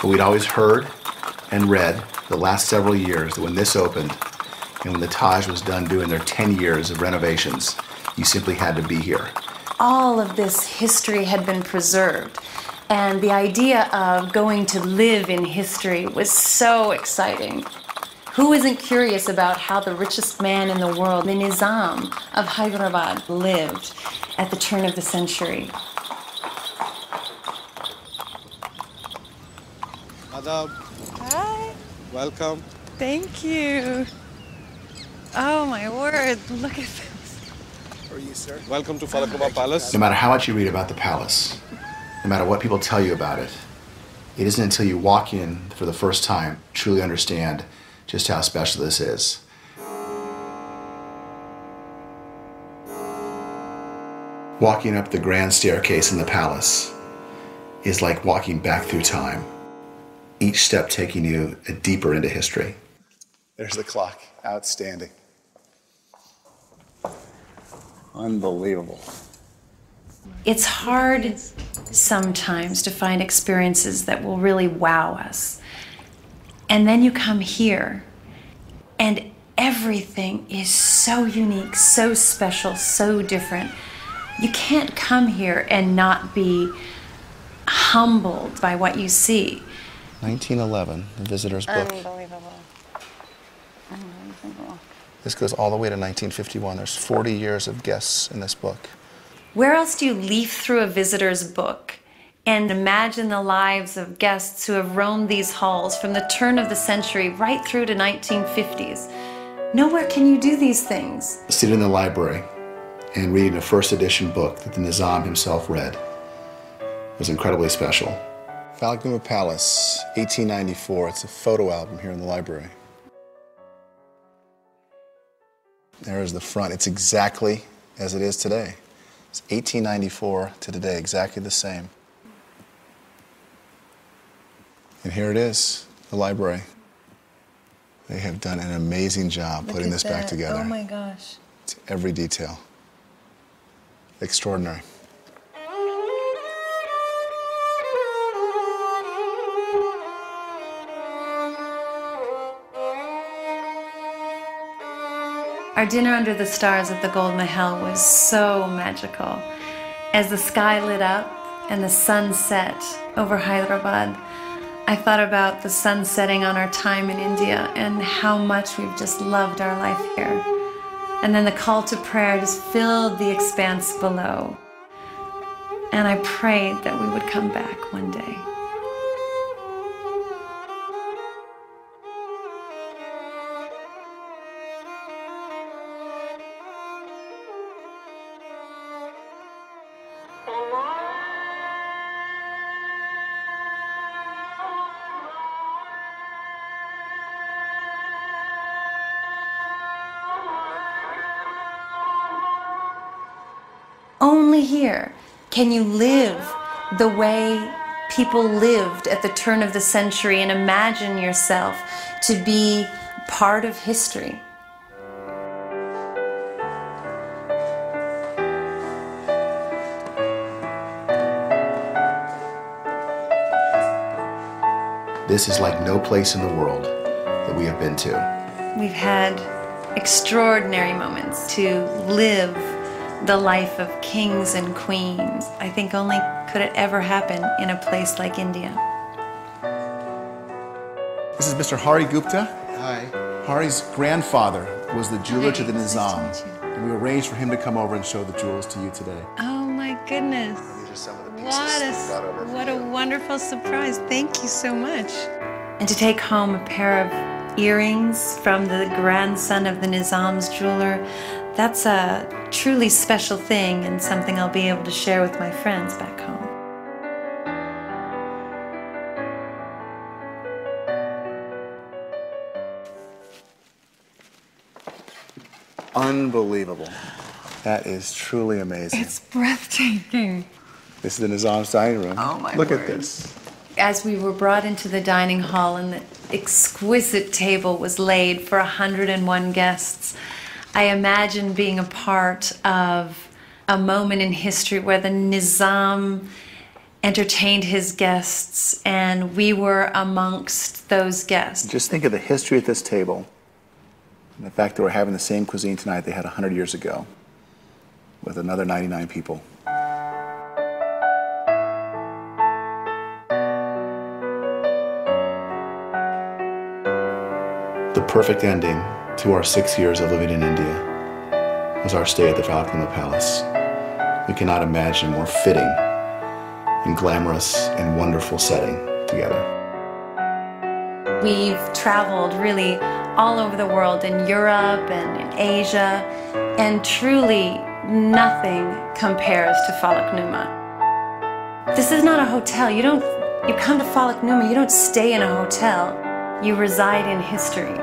But we'd always heard and read the last several years that when this opened and when the Taj was done doing their 10 years of renovations, you simply had to be here. All of this history had been preserved, and the idea of going to live in history was so exciting. Who isn't curious about how the richest man in the world, the Nizam of Hyderabad, lived at the turn of the century? Adab. Hi. Welcome. Thank you. Oh my word, look at this. How are you, sir? Welcome to Falaknuma Palace. No matter how much you read about the palace, no matter what people tell you about it, it isn't until you walk in for the first time truly understand just how special this is. Walking up the grand staircase in the palace is like walking back through time, each step taking you deeper into history. There's the clock. Outstanding. Unbelievable. It's hard sometimes to find experiences that will really wow us. And then you come here, and everything is so unique, so special, so different. You can't come here and not be humbled by what you see. 1911, the visitor's book. Unbelievable. Unbelievable. This goes all the way to 1951. There's 40 years of guests in this book. Where else do you leaf through a visitor's book and imagine the lives of guests who have roamed these halls from the turn of the century right through to 1950s? Nowhere can you do these things. Sitting in the library and reading a first edition book that the Nizam himself read was incredibly special. Falaknuma Palace, 1894. It's a photo album here in the library. There is the front. It's exactly as it is today. It's 1894 to today, exactly the same. And here it is, the library. They have done an amazing job putting this back together. Oh my gosh. It's every detail. Extraordinary. Our dinner under the stars at the Gold Mahal was so magical. As the sky lit up and the sun set over Hyderabad, I thought about the sun setting on our time in India and how much we've just loved our life here. And then the call to prayer just filled the expanse below. And I prayed that we would come back one day. Only here can you live the way people lived at the turn of the century and imagine yourself to be part of history. This is like no place in the world that we have been to. We've had extraordinary moments to live the life of kings and queens. I think only could it ever happen in a place like India. This is Mr. Hari Gupta. Hi. Hari's grandfather was the jeweler to the Nizam, and we arranged for him to come over and show the jewels to you today. Oh my goodness. These are some of the pieces we brought over for What a you. wonderful surprise. Thank you so much. And to take home a pair of earrings from the grandson of the Nizam's jeweler, that's a truly special thing and something I'll be able to share with my friends back home. Unbelievable. That is truly amazing. It's breathtaking. This is the Nizam's dining room. Oh, my Look at word. this. As we were brought into the dining hall and the exquisite table was laid for 101 guests, I imagine being a part of a moment in history where the Nizam entertained his guests, and we were amongst those guests. Just think of the history at this table and the fact that we're having the same cuisine tonight they had 100 years ago with another 99 people. The perfect ending to our 6 years of living in India was our stay at the Falaknuma Palace. We cannot imagine a more fitting and glamorous and wonderful setting together. We've traveled really all over the world, in Europe and in Asia, and truly nothing compares to Falaknuma. This is not a hotel. You come to Falaknuma, you don't stay in a hotel. You reside in history.